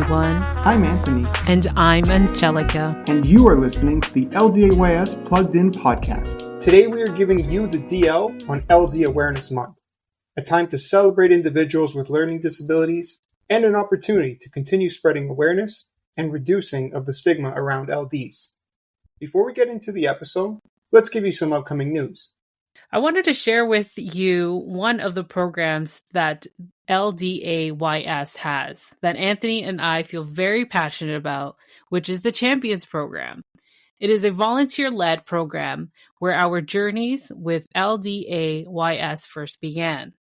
everyone. I'm Anthony. And I'm Angelica. And you are listening to the LDAYS Plugged In podcast. Today we are giving you the DL on LD Awareness Month, a time to celebrate individuals with learning disabilities and an opportunity to continue spreading awareness and reducing of the stigma around LDs. Before we get into the episode, let's give you some upcoming news. I wanted to share with you one of the programs that LDAYS has that Anthony and I feel very passionate about, which is the Champions Program. It is a volunteer-led program where our journeys with LDAYS first began.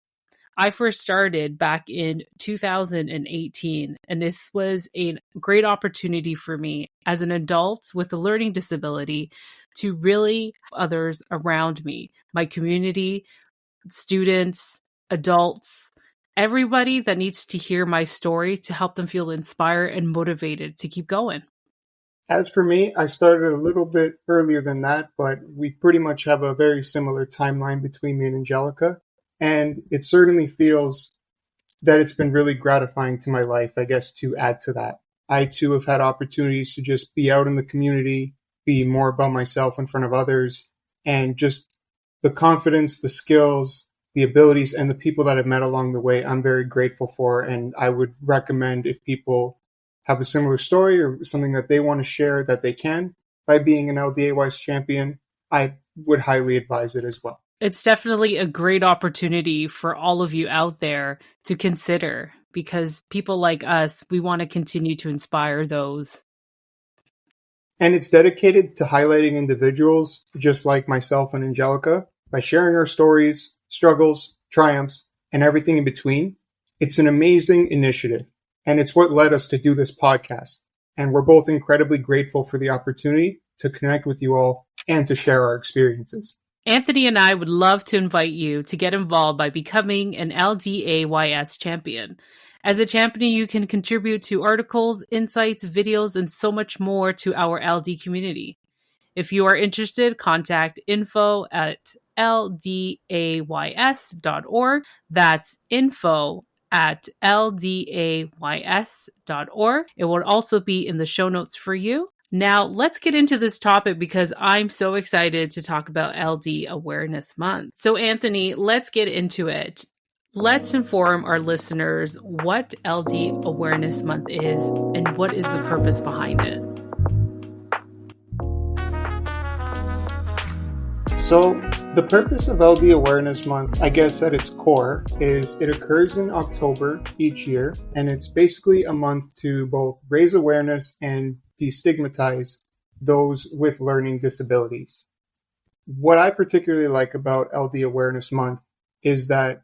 I first started back in 2018, and this was a great opportunity for me as an adult with a learning disability to really others around me, my community, students, adults, everybody that needs to hear my story to help them feel inspired and motivated to keep going. As for me, I started a little bit earlier than that, but we pretty much have a very similar timeline between me and Angelica. And it certainly feels that it's been really gratifying to my life, I guess, to add to that. I too have had opportunities to just be out in the community, be more about myself in front of others, and just the confidence, the skills, the abilities, and the people that I've met along the way, I'm very grateful for. And I would recommend if people have a similar story or something that they want to share that they can by being an LDAYS champion, I would highly advise it as well. It's definitely a great opportunity for all of you out there to consider, because people like us, we want to continue to inspire those. And it's dedicated to highlighting individuals just like myself and Angelica by sharing our stories, struggles, triumphs, and everything in between. It's an amazing initiative, and it's what led us to do this podcast. And we're both incredibly grateful for the opportunity to connect with you all and to share our experiences. Anthony and I would love to invite you to get involved by becoming an LDAYS champion. As a champion, you can contribute to articles, insights, videos, and so much more to our LD community. If you are interested, contact info@ldays.org. That's info@ldays.org. It will also be in the show notes for you. Now, let's get into this topic because I'm so excited to talk about LD Awareness Month. So, Anthony, let's get into it. Let's inform our listeners what LD Awareness Month is and what is the purpose behind it. So, the purpose of LD Awareness Month, I guess at its core, is it occurs in October each year, and it's basically a month to both raise awareness and destigmatize those with learning disabilities. What I particularly like about LD Awareness Month is that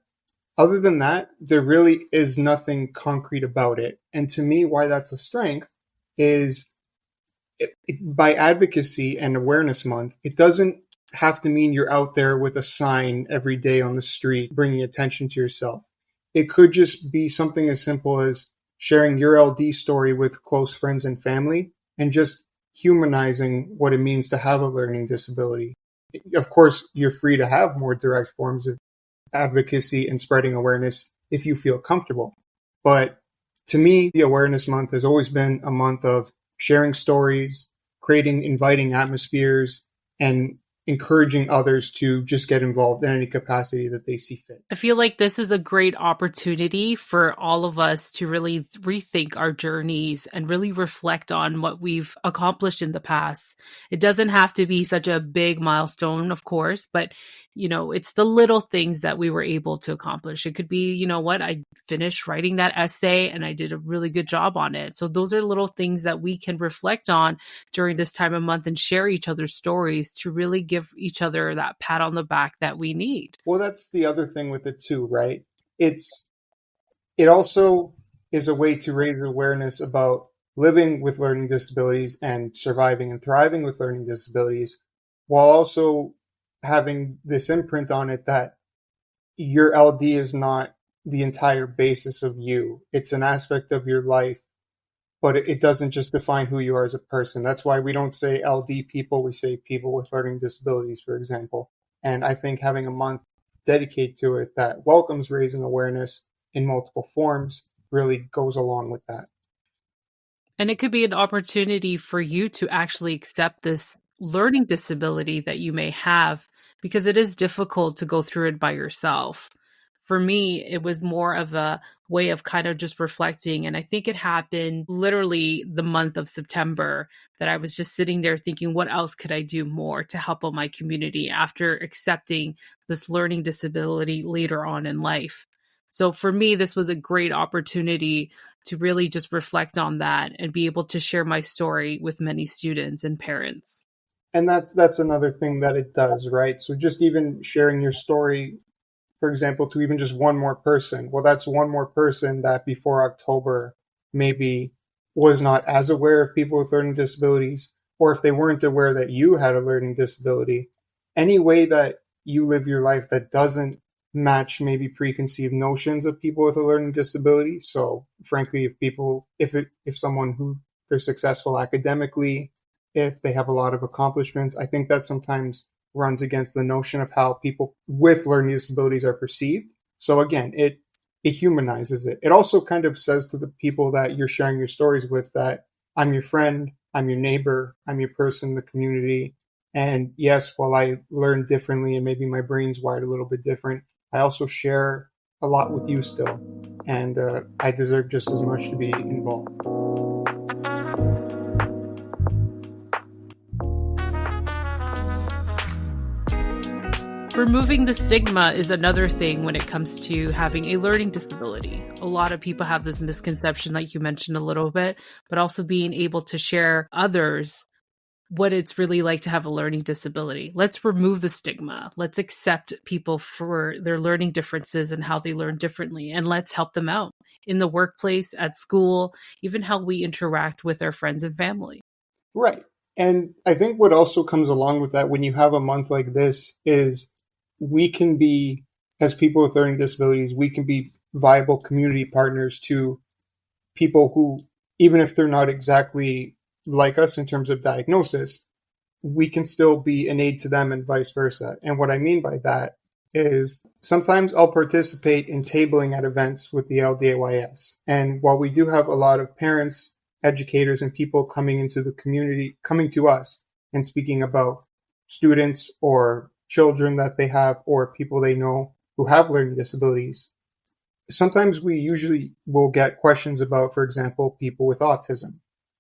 other than that, there really is nothing concrete about it. And to me, why that's a strength is by advocacy and awareness month, it doesn't have to mean you're out there with a sign every day on the street bringing attention to yourself. It could just be something as simple as sharing your LD story with close friends and family and just humanizing what it means to have a learning disability. Of course, you're free to have more direct forms of advocacy and spreading awareness if you feel comfortable. But to me, the Awareness Month has always been a month of sharing stories, creating inviting atmospheres, and encouraging others to just get involved in any capacity that they see fit. I feel like this is a great opportunity for all of us to really rethink our journeys and really reflect on what we've accomplished in the past. It doesn't have to be such a big milestone, of course, but it's the little things that we were able to accomplish. It could be, I finished writing that essay and I did a really good job on it. So those are little things that we can reflect on during this time of month and share each other's stories to really give each other that pat on the back that we need. Well, that's the other thing with it too, right? It also is a way to raise awareness about living with learning disabilities and surviving and thriving with learning disabilities, while also having this imprint on it that your LD is not the entire basis of you. It's an aspect of your life, but it doesn't just define who you are as a person. That's why we don't say LD people, we say people with learning disabilities, for example. And I think having a month dedicated to it that welcomes raising awareness in multiple forms really goes along with that. And it could be an opportunity for you to actually accept this learning disability that you may have, because it is difficult to go through it by yourself. For me, it was more of a way of kind of just reflecting. And I think it happened literally the month of September, that I was just sitting there thinking, what else could I do more to help out my community after accepting this learning disability later on in life? So for me, this was a great opportunity to really just reflect on that and be able to share my story with many students and parents. And that's another thing that it does, right? So just even sharing your story, for example, to even just one more person. Well, that's one more person that before October maybe was not as aware of people with learning disabilities, or if they weren't aware that you had a learning disability. Any way that you live your life that doesn't match maybe preconceived notions of people with a learning disability. So, frankly, if someone who they're successful academically, if they have a lot of accomplishments, I think that sometimes runs against the notion of how people with learning disabilities are perceived. So again, it humanizes it. It also kind of says to the people that you're sharing your stories with that I'm your friend, I'm your neighbor, I'm your person in the community. And yes, while I learn differently and maybe my brain's wired a little bit different, I also share a lot with you still. And I deserve just as much to be involved. Removing the stigma is another thing when it comes to having a learning disability. A lot of people have this misconception, like you mentioned a little bit, but also being able to share others what it's really like to have a learning disability. Let's remove the stigma. Let's accept people for their learning differences and how they learn differently, and let's help them out in the workplace, at school, even how we interact with our friends and family. Right. And I think what also comes along with that when you have a month like this is we can be, as people with learning disabilities, we can be viable community partners to people who, even if they're not exactly like us in terms of diagnosis, we can still be an aid to them and vice versa. And what I mean by that is sometimes I'll participate in tabling at events with the LDAYS. And while we do have a lot of parents, educators, and people coming into the community, coming to us and speaking about students or children that they have or people they know who have learning disabilities, sometimes we usually will get questions about, for example, people with autism.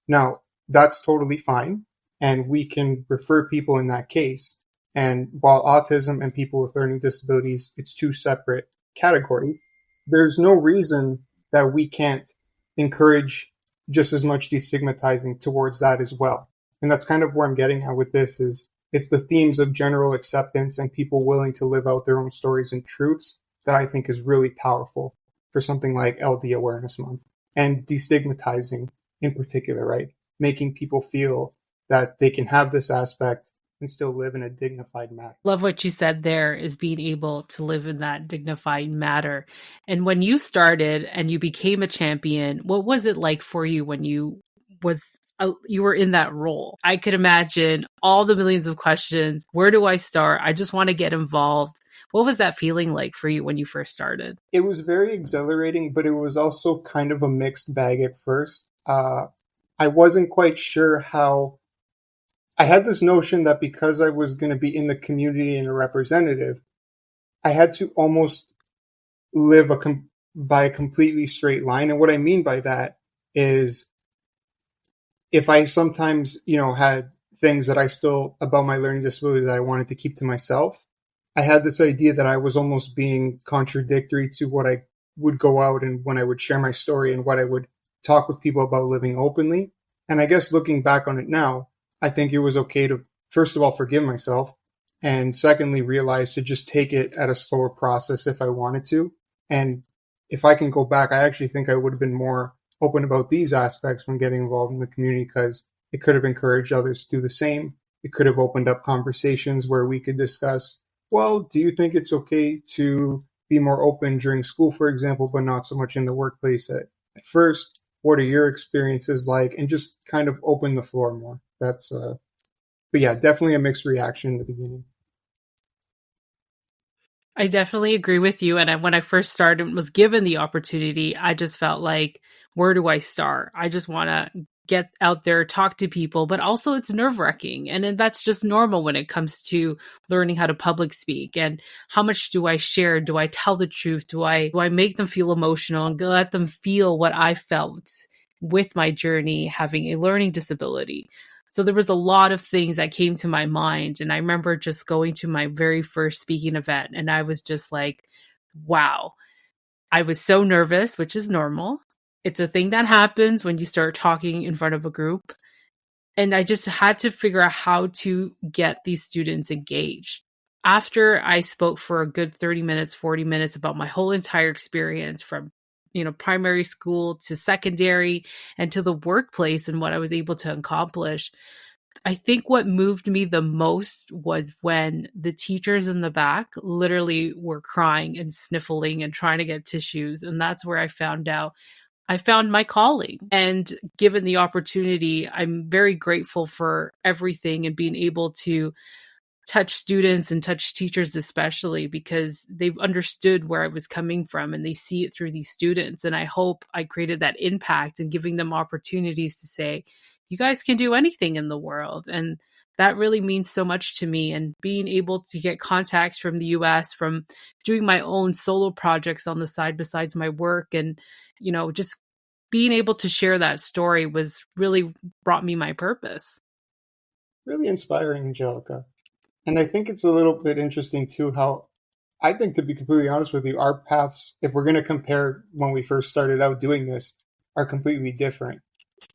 Now, that's totally fine, and we can refer people in that case. And while autism and people with learning disabilities, it's two separate categories, there's no reason that we can't encourage just as much destigmatizing towards that as well. And that's kind of where I'm getting at with this is it's the themes of general acceptance and people willing to live out their own stories and truths that I think is really powerful for something like LD Awareness Month and destigmatizing in particular, right? Making people feel that they can have this aspect and still live in a dignified manner. Love what you said there, is being able to live in that dignified manner. And when you started and you became a champion, what was it like for you when you were in that role? I could imagine all the millions of questions. Where do I start? I just want to get involved. What was that feeling like for you when you first started? It was very exhilarating, but it was also kind of a mixed bag at first. I wasn't quite sure how. I had this notion that because I was going to be in the community and a representative, I had to almost live by a completely straight line. And what I mean by that is if I sometimes, had things that I still about my learning disability that I wanted to keep to myself, I had this idea that I was almost being contradictory to what I would go out and when I would share my story and what I would talk with people about living openly. And I guess looking back on it now, I think it was okay to, first of all, forgive myself. And secondly, realize to just take it at a slower process if I wanted to. And if I can go back, I actually think I would have been more open about these aspects when getting involved in the community because it could have encouraged others to do the same. It could have opened up conversations where we could discuss, well, do you think it's okay to be more open during school, for example, but not so much in the workplace at first? What are your experiences like? And just kind of open the floor more. But yeah, definitely a mixed reaction in the beginning. I definitely agree with you. And when I first started and was given the opportunity, I just felt like, where do I start? I just want to get out there, talk to people, but also it's nerve-wracking. And then that's just normal when it comes to learning how to public speak. And how much do I share? Do I tell the truth? Do I make them feel emotional and let them feel what I felt with my journey having a learning disability? So there was a lot of things that came to my mind. And I remember just going to my very first speaking event, and I was just like, wow. I was so nervous, which is normal. It's a thing that happens when you start talking in front of a group. And I just had to figure out how to get these students engaged. After I spoke for a good 30 minutes, 40 minutes about my whole entire experience from, primary school to secondary and to the workplace and what I was able to accomplish, I think what moved me the most was when the teachers in the back literally were crying and sniffling and trying to get tissues. And that's where I found out I found my calling. And given the opportunity, I'm very grateful for everything and being able to touch students and touch teachers, especially because they've understood where I was coming from and they see it through these students. And I hope I created that impact and giving them opportunities to say, you guys can do anything in the world. And that really means so much to me. And being able to get contacts from the US, from doing my own solo projects on the side besides my work, and, just being able to share that story was really brought me my purpose. Really inspiring, Angelica. And I think it's a little bit interesting too how I think, to be completely honest with you, our paths, if we're going to compare when we first started out doing this, are completely different.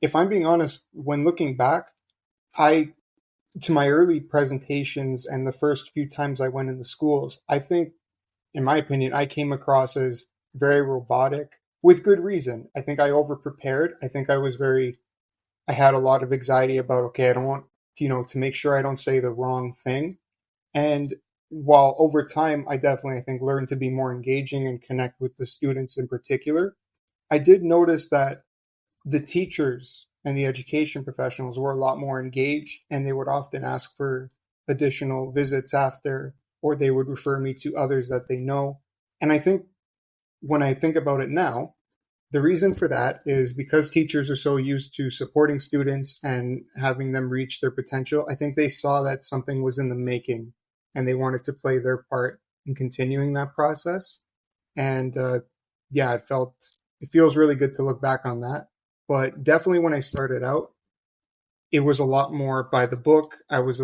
If I'm being honest, when looking back, to my early presentations and the first few times I went into schools, I think, in my opinion, I came across as very robotic with good reason. I think I over-prepared. I think I had a lot of anxiety about, okay, I don't want, to make sure I don't say the wrong thing. And while over time, I think, learned to be more engaging and connect with the students in particular, I did notice that the teachers and the education professionals were a lot more engaged, and they would often ask for additional visits after, or they would refer me to others that they know. And I think when I think about it now, the reason for that is because teachers are so used to supporting students and having them reach their potential. I think they saw that something was in the making and they wanted to play their part in continuing that process. And it feels really good to look back on that. But definitely when I started out, it was a lot more by the book. I was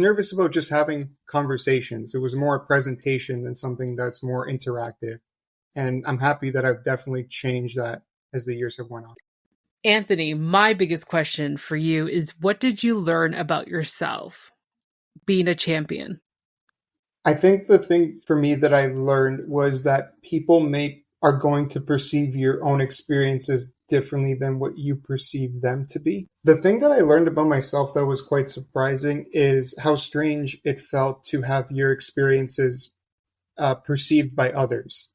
nervous about just having conversations. It was more a presentation than something that's more interactive. And I'm happy that I've definitely changed that as the years have went on. Anthony, my biggest question for you is, what did you learn about yourself being a champion? I think the thing for me that I learned was that people are going to perceive your own experiences differently than what you perceive them to be. The thing that I learned about myself that was quite surprising is how strange it felt to have your experiences perceived by others.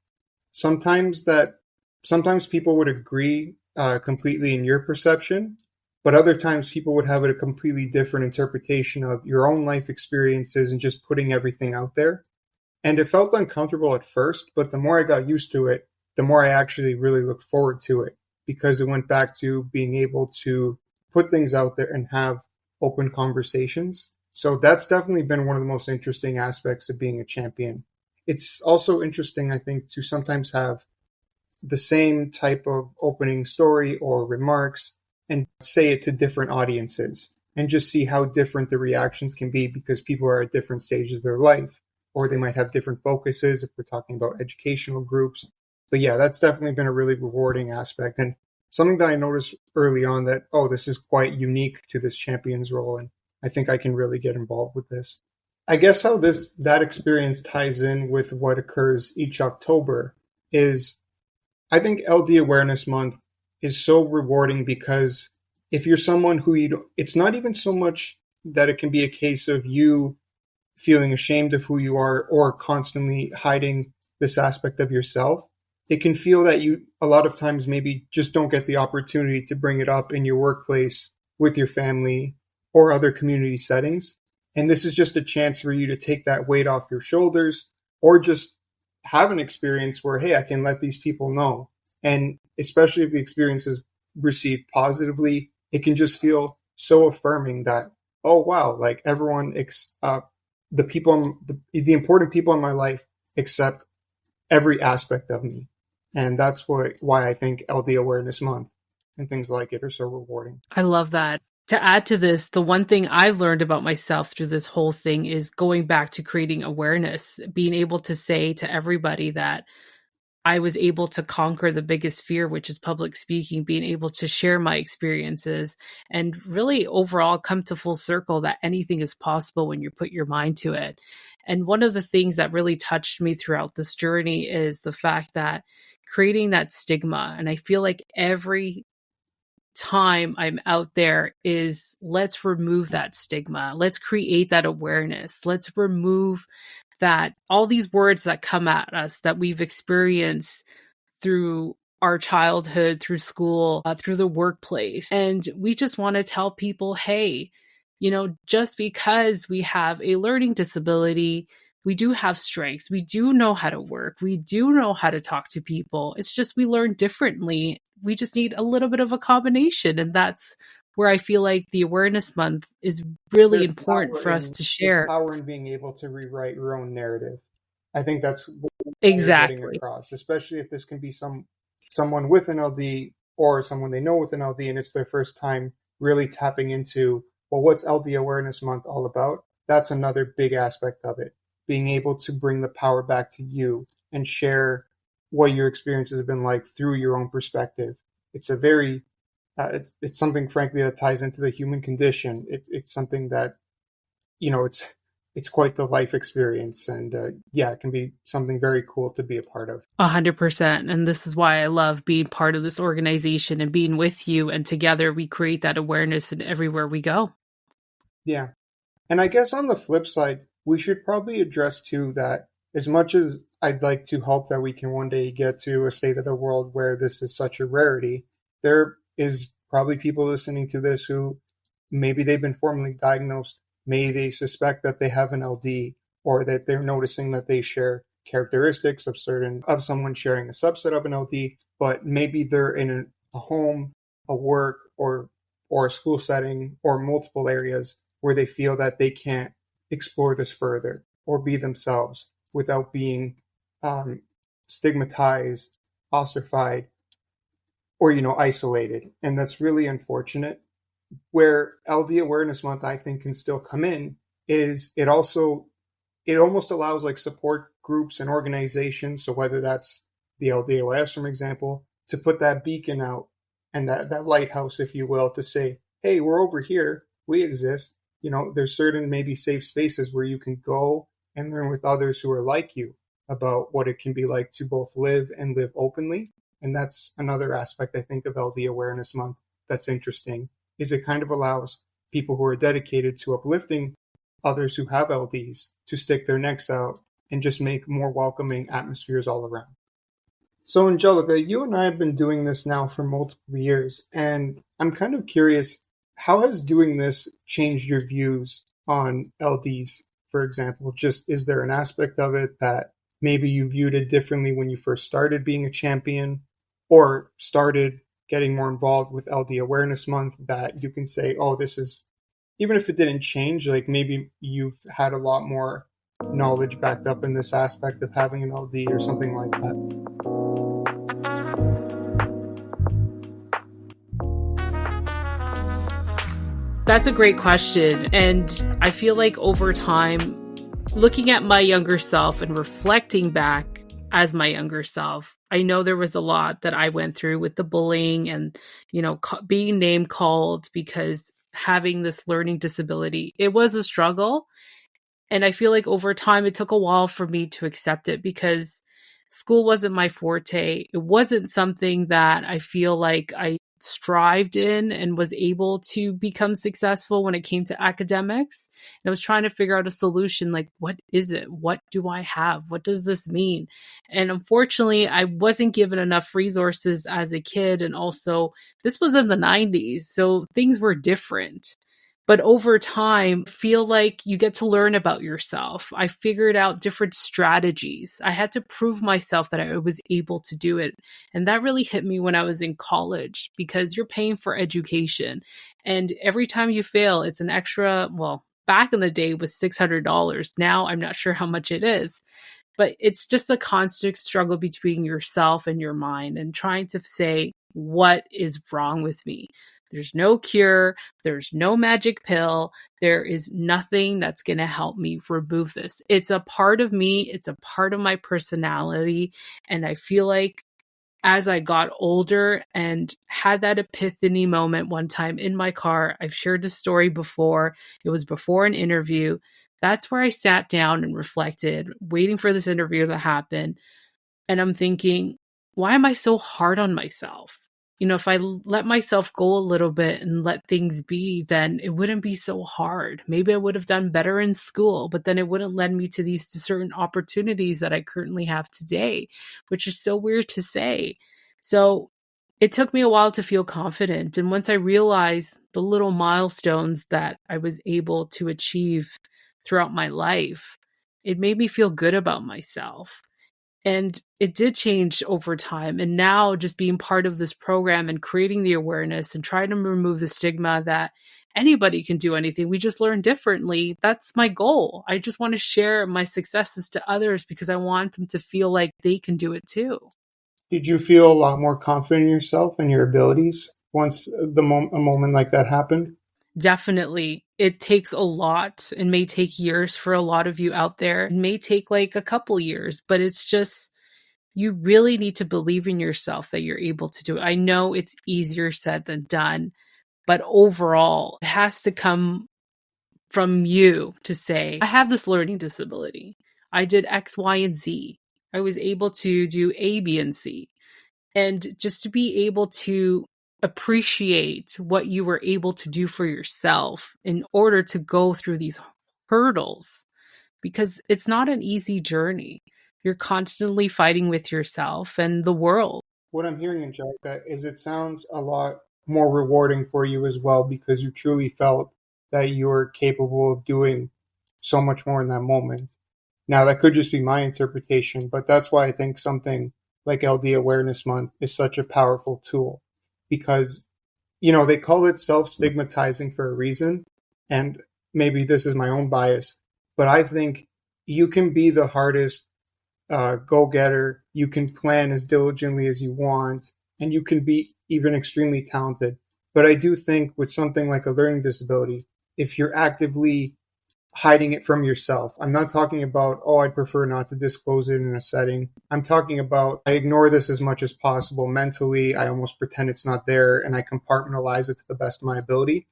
Sometimes people would agree completely in your perception, but other times people would have a completely different interpretation of your own life experiences and just putting everything out there. And it felt uncomfortable at first, but the more I got used to it, the more I actually really looked forward to it, because it went back to being able to put things out there and have open conversations. So that's definitely been one of the most interesting aspects of being a champion. It's also interesting, I think, to sometimes have the same type of opening story or remarks and say it to different audiences and just see how different the reactions can be, because people are at different stages of their life, or they might have different focuses if we're talking about educational groups. But yeah, that's definitely been a really rewarding aspect, and something that I noticed early on that, this is quite unique to this champion's role, and I think I can really get involved with this. I guess how that experience ties in with what occurs each October is, I think LD Awareness Month is so rewarding because if you're someone it's not even so much that it can be a case of you feeling ashamed of who you are or constantly hiding this aspect of yourself. It can feel that you a lot of times maybe just don't get the opportunity to bring it up in your workplace, with your family, or other community settings. And this is just a chance for you to take that weight off your shoulders, or just have an experience where, hey, I can let these people know. And especially if the experience is received positively, it can just feel so affirming that, oh wow, like everyone, the people, the important people in my life accept every aspect of me. And that's why I think LD Awareness Month and things like it are so rewarding. I love that. To add to this, the one thing I've learned about myself through this whole thing is going back to creating awareness, being able to say to everybody that I was able to conquer the biggest fear, which is public speaking, being able to share my experiences and really overall come to full circle that anything is possible when you put your mind to it. And one of the things that really touched me throughout this journey is the fact that creating that stigma. And I feel like every time I'm out there is let's remove that stigma. Let's create that awareness. Let's remove that all these words that come at us that we've experienced through our childhood, through school, through the workplace. And we just want to tell people, hey, just because we have a learning disability, we do have strengths. We do know how to work. We do know how to talk to people. It's just we learn differently. We just need a little bit of a combination. And that's where I feel like the Awareness Month is really important for us to There's share. power in being able to rewrite your own narrative. I think that's what you're getting Exactly. across, especially if this can be someone with an LD or someone they know with an LD and it's their first time really tapping into, well, what's LD Awareness Month all about? That's another big aspect of it. Being able to bring the power back to you and share what your experiences have been like through your own perspective. It's a very it's something, frankly, that ties into the human condition. It's something that it's quite the life experience, and yeah, it can be something very cool to be a part of. 100%. And this is why I love being part of this organization and being with you. And together we create that awareness in everywhere we go. Yeah, and I guess on the flip side, we should probably address too that as much as I'd like to hope that we can one day get to a state of the world where this is such a rarity, there is probably people listening to this who maybe they've been formally diagnosed, maybe they suspect that they have an LD, or that they're noticing that they share characteristics of someone sharing a subset of an LD, but maybe they're in a home, a work, or a school setting, or multiple areas where they feel that they can't explore this further or be themselves without being stigmatized, ostracized, or isolated, and that's really unfortunate. Where LD Awareness Month, I think, can still come in is it almost allows like support groups and organizations. So whether that's the LDOS, for example, to put that beacon out and that lighthouse, if you will, to say, hey, we're over here, we exist. There's certain maybe safe spaces where you can go and learn with others who are like you about what it can be like to both live and live openly. And that's another aspect, I think, of LD Awareness Month that's interesting, is it kind of allows people who are dedicated to uplifting others who have LDs to stick their necks out and just make more welcoming atmospheres all around. So, Angelica, you and I have been doing this now for multiple years, and I'm kind of curious, how has doing this changed your views on LDs, for example? Just, is there an aspect of it that maybe you viewed it differently when you first started being a champion or started getting more involved with LD Awareness Month, that you can say, oh, this is, even if it didn't change, like maybe you've had a lot more knowledge backed up in this aspect of having an LD or something like that? That's a great question. And I feel like over time, looking at my younger self and reflecting back as my younger self, I know there was a lot that I went through with the bullying and, being name called because having this learning disability, it was a struggle. And I feel like over time, it took a while for me to accept it because school wasn't my forte. It wasn't something that I feel like I strived in and was able to become successful when it came to academics. And I was trying to figure out a solution, like, what is it? What do I have? What does this mean? And unfortunately, I wasn't given enough resources as a kid. And also, this was in the 90s, so things were different. But over time, feel like you get to learn about yourself. I figured out different strategies. I had to prove myself that I was able to do it. And that really hit me when I was in college because you're paying for education. And every time you fail, it's an extra, well, back in the day was $600. Now I'm not sure how much it is. But it's just a constant struggle between yourself and your mind and trying to say, what is wrong with me? There's no cure. There's no magic pill. There is nothing that's going to help me remove this. It's a part of me. It's a part of my personality. And I feel like as I got older and had that epiphany moment one time in my car, I've shared this story before. It was before an interview. That's where I sat down and reflected, waiting for this interview to happen. And I'm thinking, why am I so hard on myself? If I let myself go a little bit and let things be, then it wouldn't be so hard. Maybe I would have done better in school, but then it wouldn't led me to these certain opportunities that I currently have today, which is so weird to say. So it took me a while to feel confident. And once I realized the little milestones that I was able to achieve throughout my life, it made me feel good about myself. And it did change over time. And now just being part of this program and creating the awareness and trying to remove the stigma that anybody can do anything. We just learn differently. That's my goal. I just want to share my successes to others because I want them to feel like they can do it too. Did you feel a lot more confident in yourself and your abilities once a moment like that happened? Definitely. It takes a lot. It may take years for a lot of you out there. It may take like a couple years, but it's just, you really need to believe in yourself that you're able to do it. I know it's easier said than done, but overall, it has to come from you to say, I have this learning disability. I did X, Y, and Z. I was able to do A, B, and C. And just to be able to appreciate what you were able to do for yourself in order to go through these hurdles, because it's not an easy journey. You're constantly fighting with yourself and the world. What I'm hearing, Angelica, is it sounds a lot more rewarding for you as well because you truly felt that you were capable of doing so much more in that moment. Now, that could just be my interpretation, but that's why I think something like LD Awareness Month is such a powerful tool because, they call it self-stigmatizing for a reason. And maybe this is my own bias, but I think you can be the hardest go-getter, you can plan as diligently as you want, and you can be even extremely talented. But I do think with something like a learning disability, if you're actively hiding it from yourself. I'm not talking about, I'd prefer not to disclose it in a setting. I'm talking about, I ignore this as much as possible mentally. I almost pretend it's not there and I compartmentalize it to the best of my ability.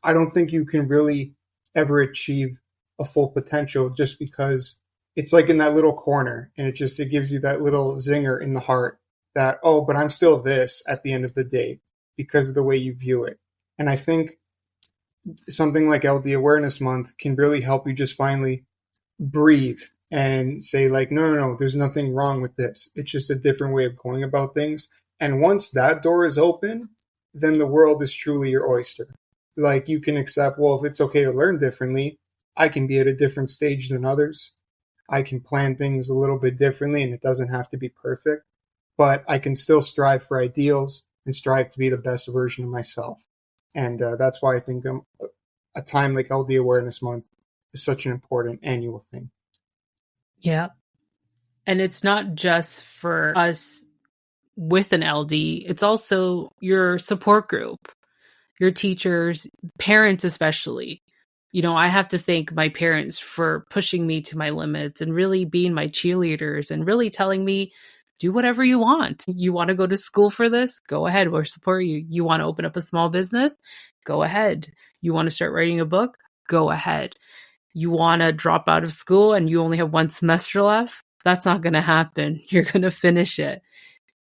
I don't think you can really ever achieve a full potential just because it's like in that little corner and it gives you that little zinger in the heart that, but I'm still this at the end of the day because of the way you view it. And I think something like LD Awareness Month can really help you just finally breathe and say like, no, there's nothing wrong with this. It's just a different way of going about things. And once that door is open, then the world is truly your oyster. Like you can accept, if it's okay to learn differently, I can be at a different stage than others. I can plan things a little bit differently and it doesn't have to be perfect, but I can still strive for ideals and strive to be the best version of myself. And that's why I think a time like LD Awareness Month is such an important annual thing. Yeah. And it's not just for us with an LD, it's also your support group, your teachers, parents especially. I have to thank my parents for pushing me to my limits and really being my cheerleaders and really telling me, do whatever you want. You want to go to school for this? Go ahead. We'll support you. You want to open up a small business? Go ahead. You want to start writing a book? Go ahead. You want to drop out of school and you only have one semester left? That's not going to happen. You're going to finish it.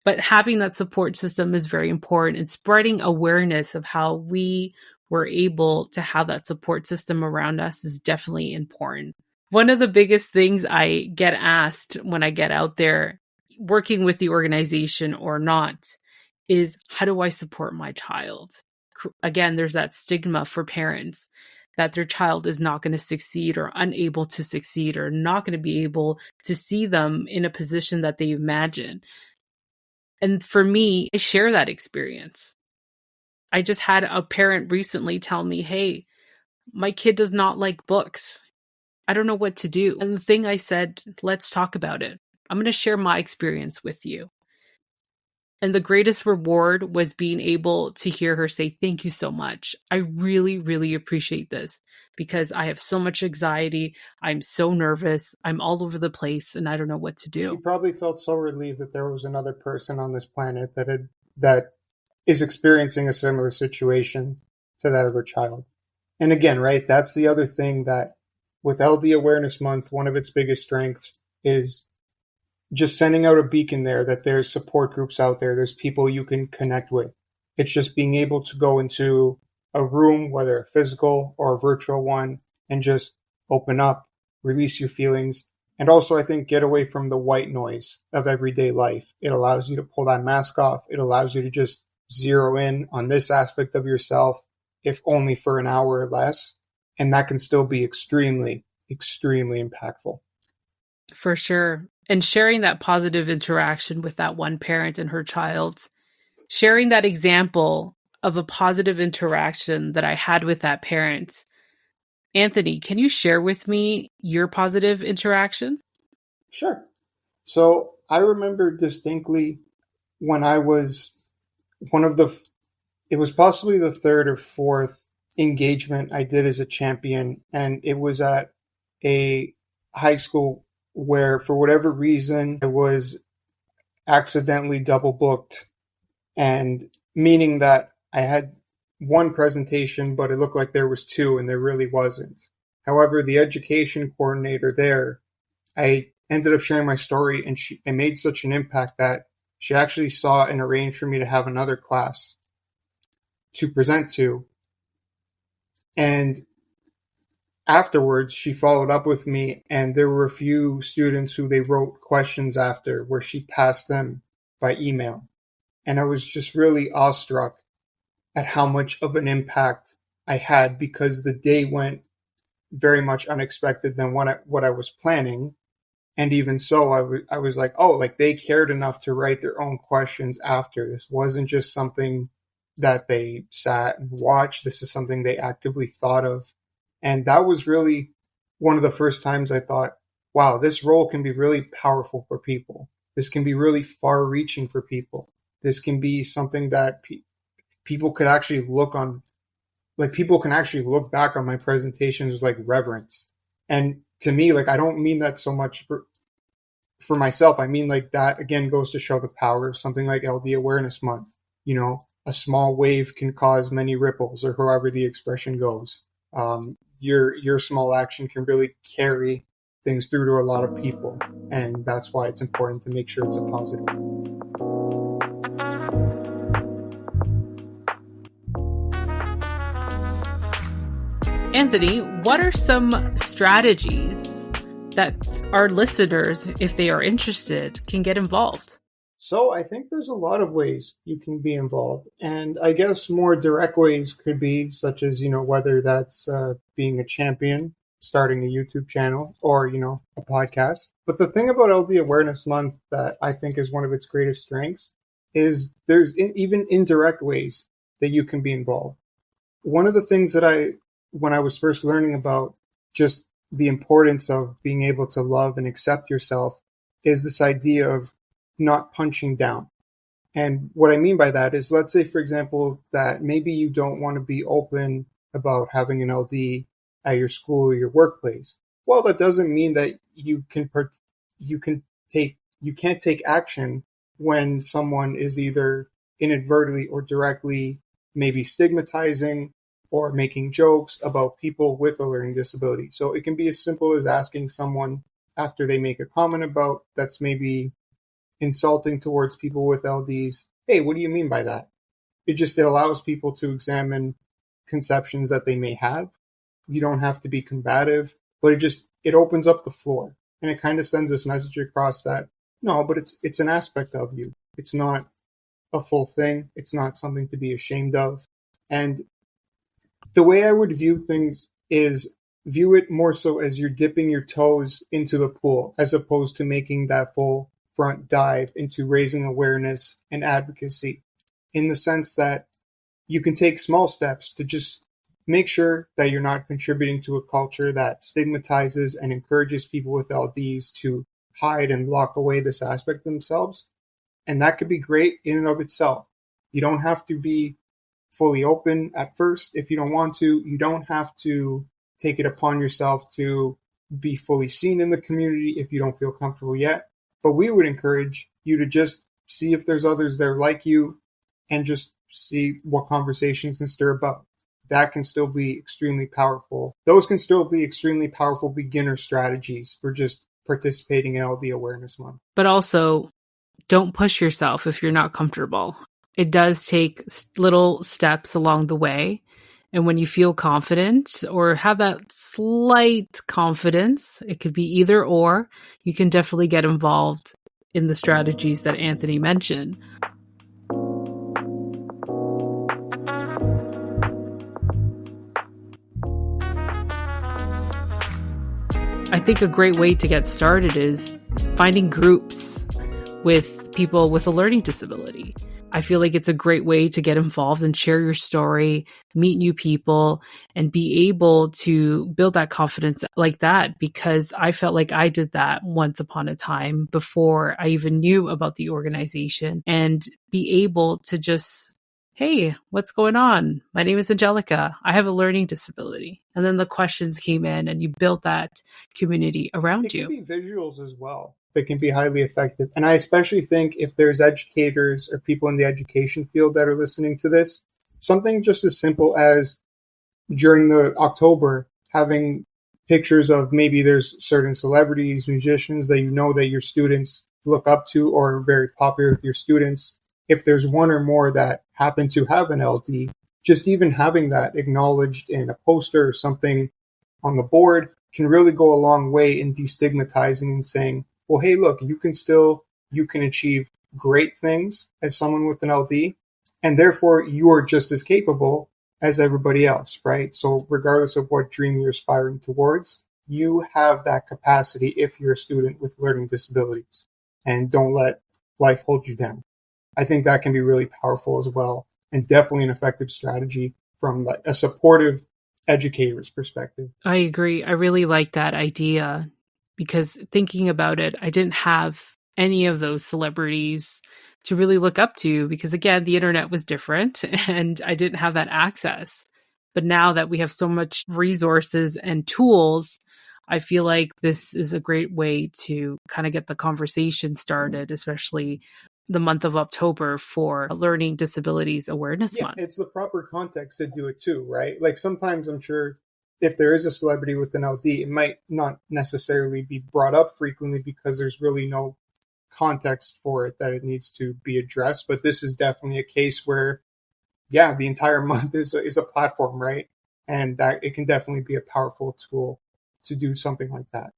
But having that support system is very important and spreading awareness of how we were able to have that support system around us is definitely important. One of the biggest things I get asked when I get out there, working with the organization or not, is how do I support my child? again, there's that stigma for parents that their child is not going to succeed or unable to succeed or not going to be able to see them in a position that they imagine. And for me, I share that experience. I just had a parent recently tell me, hey, my kid does not like books. I don't know what to do. And the thing I said, let's talk about it. I'm going to share my experience with you. And the greatest reward was being able to hear her say, thank you so much. I really, really appreciate this because I have so much anxiety. I'm so nervous. I'm all over the place and I don't know what to She do. probably felt so relieved that there was another person on this planet that is experiencing a similar situation to that of her child. And again, right, that's the other thing that with LD Awareness Month, one of its biggest strengths is just sending out a beacon there that there's support groups out there. There's people you can connect with. It's just being able to go into a room, whether a physical or a virtual one, and just open up, release your feelings. And also, I think, get away from the white noise of everyday life. It allows you to pull that mask off. It allows you to just zero in on this aspect of yourself, if only for an hour or less. And that can still be extremely, extremely impactful. For sure. And sharing that positive interaction with that one parent and her child, sharing that example of a positive interaction that I had with that parent. Anthony, can you share with me your positive interaction? Sure. So I remember distinctly when I was one of the, it was possibly the third or fourth engagement I did as a champion. And it was at a high school where, for whatever reason, I was accidentally double booked, and meaning that I had one presentation, but it looked like there was two, and there really wasn't. However, the education coordinator there, I ended up sharing my story, and it made such an impact that she actually saw and arranged for me to have another class to present to. And afterwards, she followed up with me, and there were a few students who they wrote questions after where she passed them by email. And I was just really awestruck at how much of an impact I had, because the day went very much unexpected than what I was planning. And even so, I was like, oh, like they cared enough to write their own questions after. This wasn't just something that they sat and watched. This is something they actively thought of. And that was really one of the first times I thought, wow, this role can be really powerful for people. This can be really far reaching for people. This can be something that people could actually look on, like people can actually look back on my presentations with like reverence. And to me, like, I don't mean that so much for myself. I mean, like, that again goes to show the power of something like LD Awareness Month. You know, a small wave can cause many ripples, or however the expression goes. Your small action can really carry things through to a lot of people. And that's why it's important to make sure it's a positive. Anthony, what are some strategies that our listeners, if they are interested, can get involved? So I think there's a lot of ways you can be involved. And I guess more direct ways could be such as, you know, whether that's being a champion, starting a YouTube channel, or, you know, a podcast. But the thing about LD Awareness Month that I think is one of its greatest strengths is there's even indirect ways that you can be involved. One of the things that when I was first learning about just the importance of being able to love and accept yourself, is this idea of not punching down. And what I mean by that is, let's say, for example, that maybe you don't want to be open about having an LD at your school or your workplace. Well, that doesn't mean that you can't take action when someone is either inadvertently or directly maybe stigmatizing or making jokes about people with a learning disability. So it can be as simple as asking someone after they make a comment about that's maybe insulting towards people with LDs, hey, what do you mean by that? It allows people to examine conceptions that they may have. You don't have to be combative, but it opens up the floor, and it kind of sends this message across that no, but it's an aspect of you. It's not a full thing. It's not something to be ashamed of. And the way I would view things is view it more so as you're dipping your toes into the pool as opposed to making that full front dive into raising awareness and advocacy, in the sense that you can take small steps to just make sure that you're not contributing to a culture that stigmatizes and encourages people with LDs to hide and lock away this aspect of themselves. And that could be great in and of itself. You don't have to be fully open at first if you don't want to. You don't have to take it upon yourself to be fully seen in the community if you don't feel comfortable yet. But we would encourage you to just see if there's others there like you and just see what conversations can stir about. That can still be extremely powerful. Those can still be extremely powerful beginner strategies for just participating in LD Awareness Month. But also, don't push yourself if you're not comfortable. It does take little steps along the way. And when you feel confident or have that slight confidence, it could be either or, you can definitely get involved in the strategies that Anthony mentioned. I think a great way to get started is finding groups with people with a learning disability. I feel like it's a great way to get involved and share your story, meet new people, and be able to build that confidence like that, because I felt like I did that once upon a time before I even knew about the organization, and be able to just, hey, what's going on? My name is Angelica. I have a learning disability. And then the questions came in and you built that community around you. It can be visuals as well that can be highly effective. And I especially think if there's educators or people in the education field that are listening to this, something just as simple as during the October, having pictures of maybe there's certain celebrities, musicians that you know that your students look up to or are very popular with your students. If there's one or more that happen to have an LD, just even having that acknowledged in a poster or something on the board can really go a long way in destigmatizing and saying, well, hey, look, you can achieve great things as someone with an LD, and therefore you are just as capable as everybody else, right? So regardless of what dream you're aspiring towards, you have that capacity if you're a student with learning disabilities, and don't let life hold you down. I think that can be really powerful as well, and definitely an effective strategy from a supportive educator's perspective. I agree. I really like that idea, because thinking about it, I didn't have any of those celebrities to really look up to, because again, the internet was different and I didn't have that access. But now that we have so much resources and tools, I feel like this is a great way to kind of get the conversation started, especially the month of October for Learning Disabilities Awareness Month. It's the proper context to do it too, right? Like sometimes I'm sure if there is a celebrity with an LD, it might not necessarily be brought up frequently because there's really no context for it that it needs to be addressed. But this is definitely a case where, the entire month is a platform, right? And that it can definitely be a powerful tool to do something like that.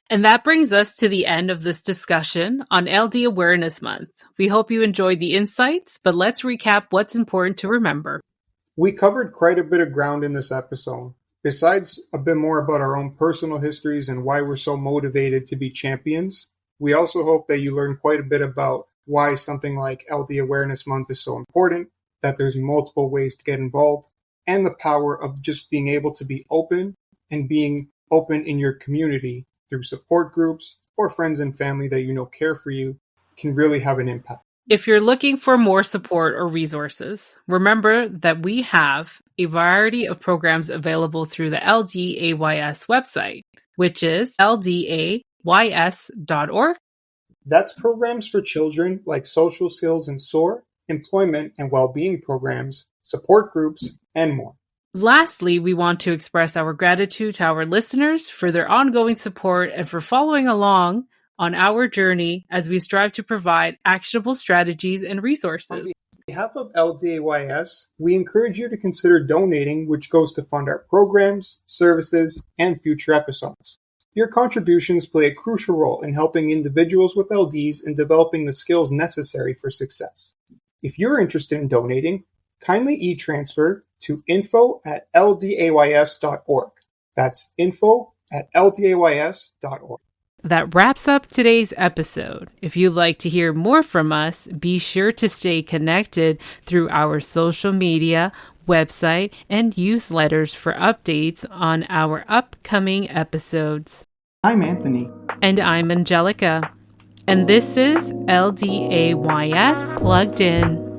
And that brings us to the end of this discussion on LD Awareness Month. We hope you enjoyed the insights, but let's recap what's important to remember. We covered quite a bit of ground in this episode. Besides a bit more about our own personal histories and why we're so motivated to be champions, we also hope that you learn quite a bit about why something like LD Awareness Month is so important, that there's multiple ways to get involved, and the power of just being able to be open and being open in your community through support groups or friends and family that you know care for you can really have an impact. If you're looking for more support or resources, remember that we have a variety of programs available through the LDAYS website, which is ldays.org. That's programs for children like social skills and SOAR, employment and well-being programs, support groups, and more. Lastly, we want to express our gratitude to our listeners for their ongoing support and for following along on our journey as we strive to provide actionable strategies and resources. On behalf of LDAYS, we encourage you to consider donating, which goes to fund our programs, services, and future episodes. Your contributions play a crucial role in helping individuals with LDs in developing the skills necessary for success. If you're interested in donating, kindly e-transfer to info@ldays.org. That's info@ldays.org. That wraps up today's episode. If you'd like to hear more from us, be sure to stay connected through our social media, website, and newsletters for updates on our upcoming episodes. I'm Anthony. And I'm Angelica. And this is LDAYS Plugged In.